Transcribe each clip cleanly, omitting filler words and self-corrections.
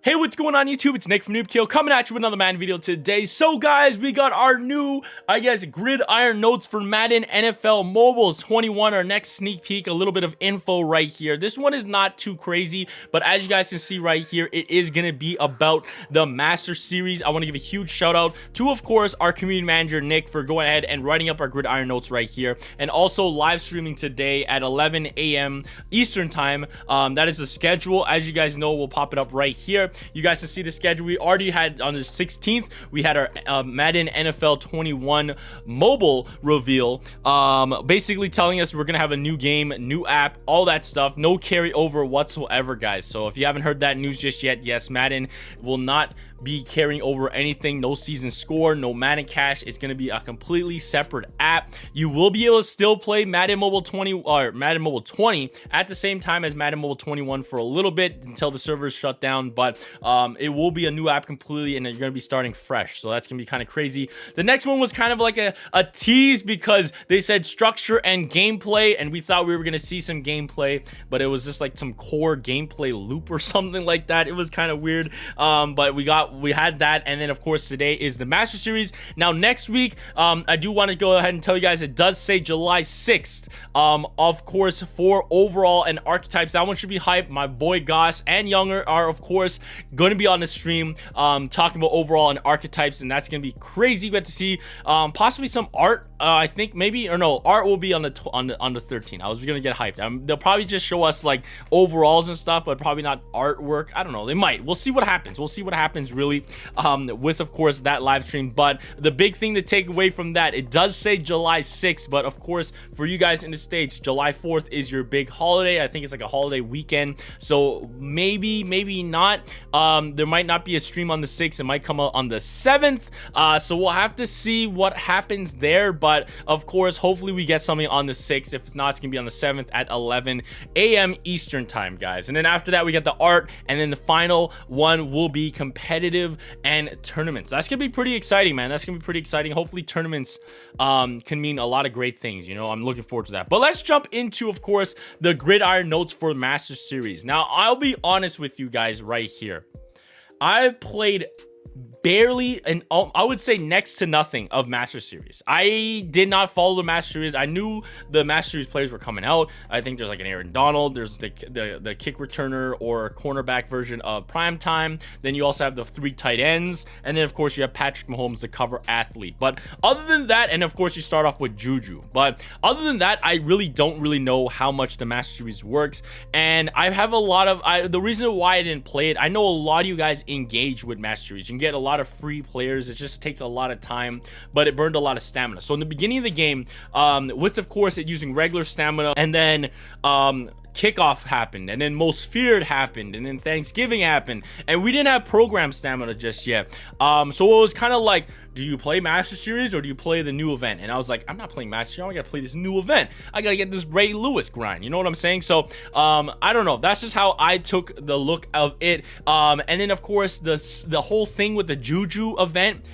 Hey, what's going on YouTube? It's Nick from Noobkill coming at you with another Madden video today. So guys, we got our new, Gridiron Notes for Madden NFL Mobile 21, our next sneak peek, a little bit of info right here. This one is not too crazy, but as you guys can see right here, it is going to be about the Master Series. I want to give a huge shout out to, of course, our community manager, Nick, for going ahead and writing up our Gridiron Notes right here, and also live streaming today at 11 a.m. Eastern time. That is the schedule. As you guys know, we'll pop it up right here. You guys can see the schedule. We already had on the 16th, we had our Madden NFL 21 mobile reveal, basically telling us we're gonna have a new game, new app, all that stuff. No carryover whatsoever, guys. So if you haven't heard that news just yet, yes, Madden will not be carrying over anything. No season score, no Madden cash. It's going to be a completely separate app. You will be able to still play Madden Mobile 20 or Madden Mobile 20 at the same time as Madden Mobile 21 for a little bit until the servers shut down, but it will be a new app completely, and you're going to be starting fresh. So that's going to be kind of crazy. The next one was kind of like a tease, because they said structure and gameplay, and we thought we were going to see some gameplay, but it was just like some core gameplay loop or something like that. It was kind of weird, but we had that. And then of course today is the Master Series. Now next week, I do want to go ahead and tell you guys, it does say July 6th, of course, for overall and archetypes. That one should be hype. My boy Goss and Younger are of course going to be on the stream talking about overall and archetypes, and that's going to be crazy. You get to see possibly some art. I think maybe, or no, art will be on the 13th. I was gonna get hyped. They'll probably just show us like overalls and stuff, but probably not artwork. I don't know, they might. We'll see what happens. We'll see what happens really with, of course, that live stream. But the big thing to take away from that, it does say July 6th, but of course for you guys in the States, July 4th is your big holiday. I think it's like a holiday weekend, so maybe not. There might not be a stream on the 6th. It might come out on the 7th, so we'll have to see what happens there. But of course, hopefully we get something on the 6th. If it's not, it's gonna be on the 7th at 11 a.m. Eastern time, guys. And then after that, we got the art, and then the final one will be competitive and tournaments. That's gonna be pretty exciting, man. That's gonna be pretty exciting. Hopefully tournaments can mean a lot of great things, you know. I'm looking forward to that. But let's jump into, of course, the Gridiron Notes for Master Series. Now I'll be honest with you guys right here, I played barely, and I would say next to nothing of Master Series. I did not follow the Master Series. I knew the Master Series players were coming out. I think there's like an Aaron Donald, there's the kick returner or cornerback version of Prime Time. Then you also have the 3 tight ends, and then of course you have Patrick Mahomes, the cover athlete. But other than that, and of course you start off with Juju, but other than that, I really don't know how much the Master Series works. And I have a lot of the reason why I didn't play it, I know a lot of you guys engage with Master Series. You can get a lot of free players. It just takes a lot of time, but it burned a lot of stamina. So in the beginning of the game, with of course it using regular stamina, and then kickoff happened, and then most feared happened, and then Thanksgiving happened, and we didn't have program stamina just yet. So it was kind of like, do you play Master Series or do you play the new event? And I was like, I'm not playing Master Series. I gotta play this new event. I gotta get this Ray Lewis grind. You know what I'm saying? So I don't know. That's just how I took the look of it. And then of course the whole thing with the Juju event,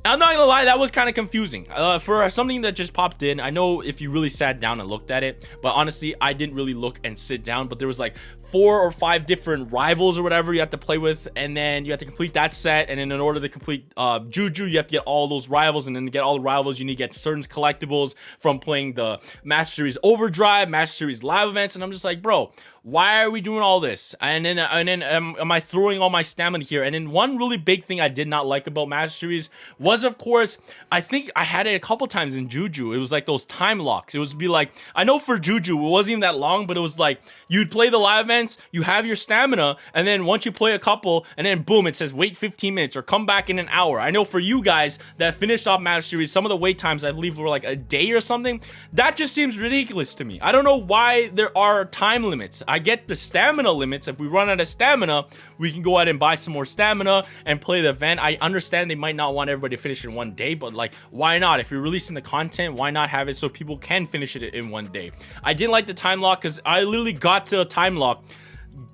I'm not gonna lie, that was kind of confusing for something that just popped in. I know if you really sat down and looked at it, but honestly, I didn't really look and sit down. But there was like 4 or 5 different rivals or whatever you have to play with, and then you have to complete that set. And then in order to complete Juju, you have to get all those rivals, and then to get all the rivals, you need to get certain collectibles from playing the Master Series Overdrive, Master Series live events. And I'm just like, bro, why are we doing all this? And then am I throwing all my stamina here? And then one really big thing I did not like about Master Series was, of course, I think I had it a couple times in Juju. It was like those time locks. It was be like, I know for Juju it wasn't even that long, but it was like you'd play the live events, you have your stamina, and then once you play a couple, and then boom, it says wait 15 minutes or come back in an hour. I know for you guys that finished off Master Series, some of the wait times I believe were like a day or something. That just seems ridiculous to me. I don't know why there are time limits. I get the stamina limits. If we run out of stamina, we can go ahead and buy some more stamina and play the event. I understand they might not want everybody to finish in one day, but like, why not? If you're releasing the content, why not have it so people can finish it in one day? I didn't like the time lock, because I literally got to a time lock,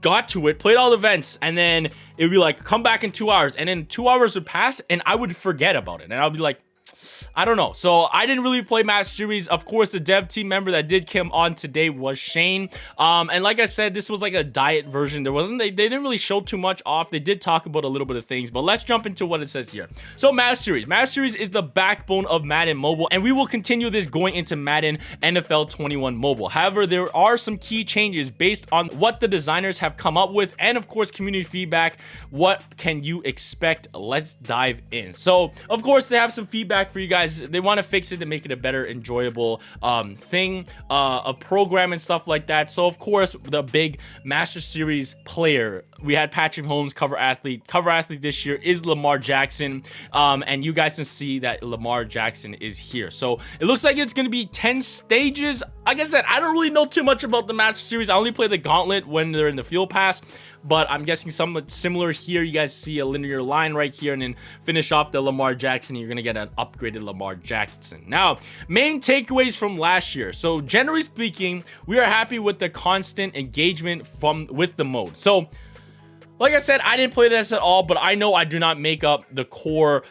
got to it, played all the events, and then it would be like, come back in 2 hours, and then 2 hours would pass and I would forget about it, and I'll be like, I don't know. So I didn't really play Masteries. Of course, the dev team member that did come on today was Shane. And like I said, this was like a diet version. They didn't really show too much off. They did talk about a little bit of things, but let's jump into what it says here. So Masteries is the backbone of Madden Mobile, and we will continue this going into Madden NFL 21 Mobile. However, there are some key changes based on what the designers have come up with, and of course, community feedback. What can you expect? Let's dive in. So, of course, they have some feedback for you guys. They want to fix it to make it a better, enjoyable thing, a program and stuff like that. So, of course, the big Master Series player, we had Patrick Mahomes, cover athlete. Cover athlete this year is Lamar Jackson, and you guys can see that Lamar Jackson is here. So it looks like it's going to be 10 stages. Like I said, I don't really know too much about the Master Series. I only play the Gauntlet when they're in the field pass, but I'm guessing somewhat similar here. You guys see a linear line right here, and then finish off the Lamar Jackson. You're going to get an upgraded Lamar Jackson. Now, main takeaways from last year. So generally speaking, we are happy with the constant engagement with the mode. So like I said, I didn't play this at all, but I know I do not make up the core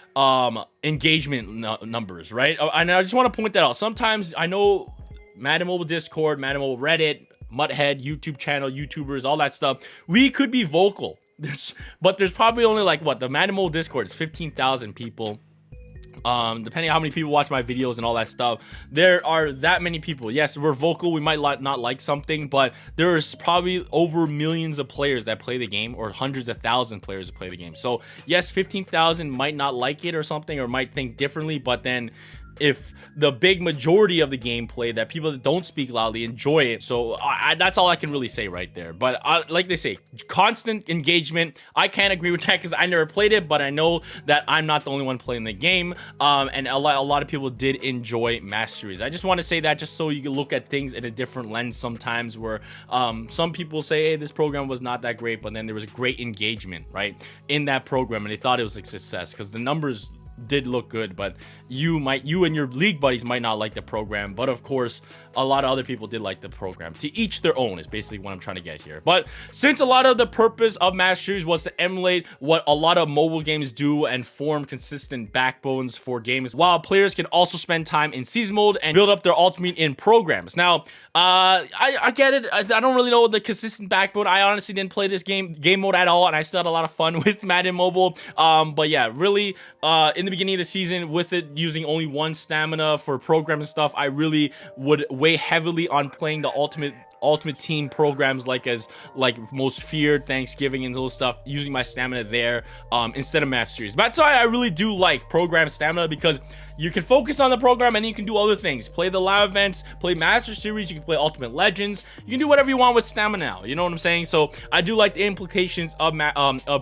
engagement numbers, right? And I just want to point that out. Sometimes I know Madden Mobile Discord, Madden Mobile Reddit, Mudhead, YouTube channel, YouTubers, all that stuff, we could be vocal. But there's probably only like, what, the Madden Mobile Discord is 15,000 people. Depending on how many people watch my videos and all that stuff, there are that many people. Yes, we're vocal, we might not like something, but there's probably over millions of players that play the game, or hundreds of thousands of players that play the game. So yes, 15,000 might not like it or something, or might think differently, but then if the big majority of the gameplay that people that don't speak loudly enjoy it, so that's all I can really say right there. But like they say, constant engagement. I can't agree with that because I never played it, but I know that I'm not the only one playing the game, and a lot of people did enjoy Masteries. I just want to say that just so you can look at things in a different lens sometimes, where some people say, hey, this program was not that great, but then there was great engagement right in that program, and they thought it was a success because the numbers did look good. But you and your league buddies might not like the program, but of course a lot of other people did like the program. To each their own is basically what I'm trying to get here. But since a lot of the purpose of Masteries was to emulate what a lot of mobile games do and form consistent backbones for games, while players can also spend time in season mode and build up their ultimate in programs. Now I get it. I don't really know the consistent backbone. I honestly didn't play this game mode at all, and I still had a lot of fun with Madden Mobile. But yeah, really in the beginning of the season, with it using only one stamina for programs and stuff, I really would weigh heavily on playing the ultimate team programs like Most Feared, Thanksgiving, and those stuff, using my stamina there instead of Masteries. That's why I really do like program stamina, because you can focus on the program and you can do other things. Play the live events, play Master Series, you can play Ultimate Legends, you can do whatever you want with stamina now, you know what I'm saying? So I do like the implications of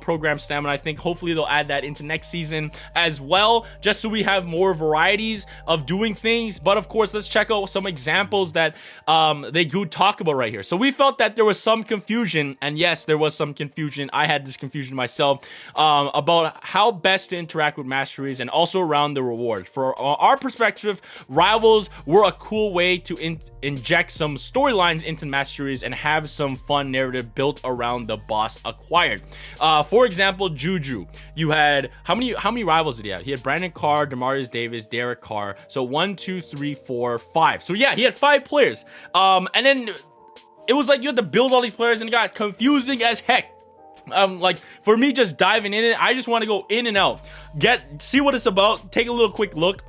program stamina. I think hopefully they'll add that into next season as well, just so we have more varieties of doing things. But of course, let's check out some examples that they do talk about right here. So we felt that there was some confusion, and yes, there was some confusion. I had this confusion myself about how best to interact with Masteries, and also around the rewards. For our perspective, rivals were a cool way to inject some storylines into Masteries and have some fun narrative built around the boss acquired. For example, Juju. You had how many rivals did he have? He had Brandon Carr, Demarius Davis, Derek Carr. So 1, 2, 3, 4, 5. So yeah, he had 5 players. And then it was like you had to build all these players, and it got confusing as heck. Like, for me, just diving in it, I just want to go in and out, see what it's about, take a little quick look,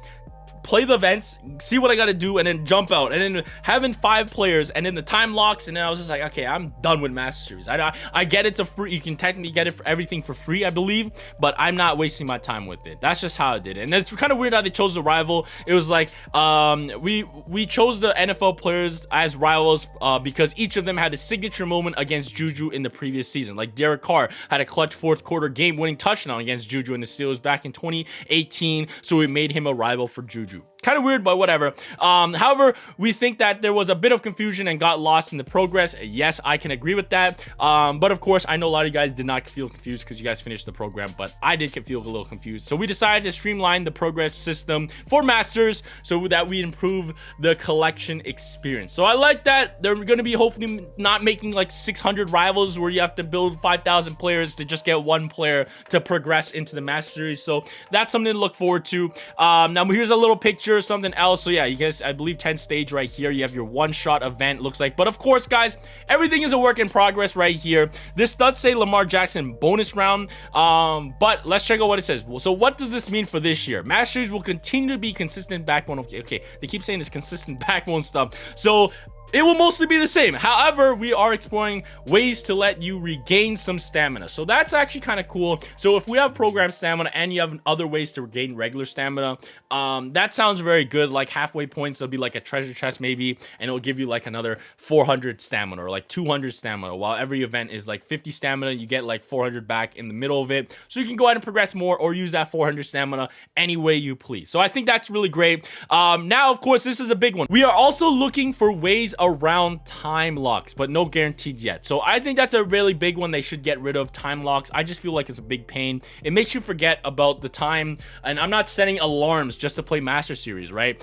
play the events, see what I got to do, and then jump out. And then having 5 players, and then the time locks, and then I was just like, okay, I'm done with Master Series. I get it's a free, you can technically get it for everything for free, I believe, but I'm not wasting my time with it. That's just how I did it. And it's kind of weird how they chose the rival. It was like, we chose the NFL players as rivals because each of them had a signature moment against Juju in the previous season. Like Derek Carr had a clutch 4th quarter game-winning touchdown against Juju in the Steelers back in 2018, so we made him a rival for Juju. kind of weird, but whatever. However, we think that there was a bit of confusion and got lost in the progress. Yes, I can agree with that. But of course, I know a lot of you guys did not feel confused because you guys finished the program, but I did feel a little confused. So we decided to streamline the progress system for Masters so that we improve the collection experience. So I like that. They're going to be hopefully not making like 600 rivals where you have to build 5,000 players to just get one player to progress into the Masteries. So that's something to look forward to. Now here's a little picture of something else. So yeah, you guys, I believe 10th stage right here. You have your one-shot event, looks like. But of course, guys, everything is a work in progress right here. This does say Lamar Jackson bonus round, but let's check out what it says. So what does this mean for this year? Masteries will continue to be consistent backbone. Okay, they keep saying this consistent backbone stuff. So it will mostly be the same. However, we are exploring ways to let you regain some stamina. So that's actually kind of cool. So if we have programmed stamina and you have other ways to regain regular stamina, that sounds very good. Like halfway points, there'll be like a treasure chest maybe, and it'll give you like another 400 stamina or like 200 stamina. While every event is like 50 stamina, you get like 400 back in the middle of it. So you can go ahead and progress more or use that 400 stamina any way you please. So I think that's really great. Now, of course, this is a big one. We are also looking for ways around time locks, but no guaranteed yet. So I think that's a really big one. They should get rid of time locks. I just feel like it's a big pain. It makes you forget about the time, and I'm not setting alarms just to play Master Series, right?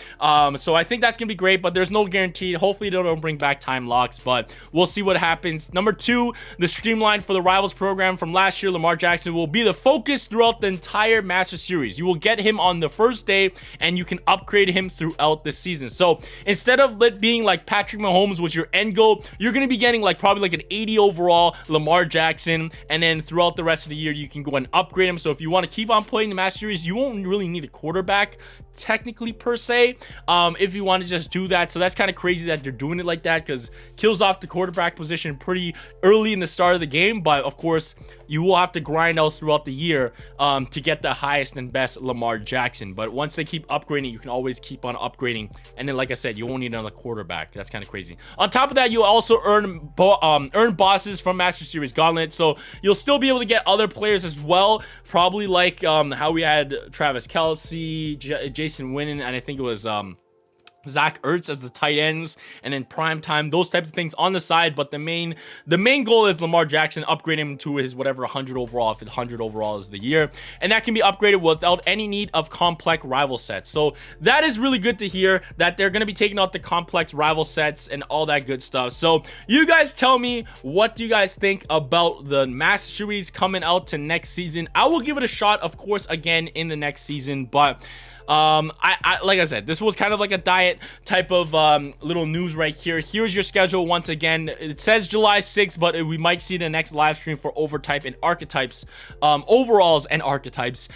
So I think that's gonna be great, but there's no guarantee. Hopefully they don't bring back time locks, but we'll see what happens. Number 2, the streamline for the Rivals program from last year. Lamar Jackson will be the focus throughout the entire Master Series. You will get him on the first day, and you can upgrade him throughout the season. So instead of it being like Patrick Mahomes was your end goal, you're going to be getting like probably like an 80 overall Lamar Jackson, and then throughout the rest of the year you can go and upgrade him. So if you want to keep on playing the Master Series, you won't really need a quarterback technically per se, if you want to just do that. So that's kind of crazy that they're doing it like that, because kills off the quarterback position pretty early in the start of the game. But of course you will have to grind out throughout the year to get the highest and best Lamar Jackson. But once they keep upgrading, you can always keep on upgrading, and then like I said, you won't need another quarterback. That's kind of crazy. On top of that, you also earn bosses from Master Series Gauntlet, so you'll still be able to get other players as well, probably like how we had Travis Kelce, Jason Witten, and I think it was Zach Ertz as the tight ends, and then prime time, those types of things on the side. But the main goal is Lamar Jackson, upgrade him to his whatever 100 overall, if 100 overall is the year, and that can be upgraded without any need of complex rival sets. So that is really good to hear that they're going to be taking out the complex rival sets and all that good stuff. So you guys tell me, what do you guys think about the Masteries coming out to next season? I will give it a shot, of course, again in the next season, but I like I said, this was kind of like a diet type of little news right here. Here's your schedule once again. It says July 6th, but we might see the next live stream for overtype and archetypes, overalls and archetypes,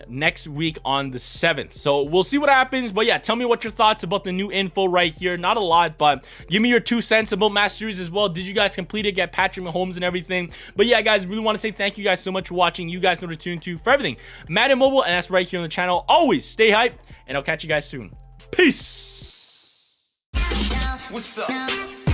next week on the 7th. So we'll see what happens. But yeah, tell me what your thoughts about the new info right here. Not a lot, but give me your 2 cents about Masteries as well. Did you guys complete it, get Patrick Mahomes and everything? But yeah, guys, really want to say thank you guys so much for watching. You guys know to tune to for everything Madden Mobile, and that's right here on the channel. Always stay hype, and I'll catch you guys soon. Peace. What's up?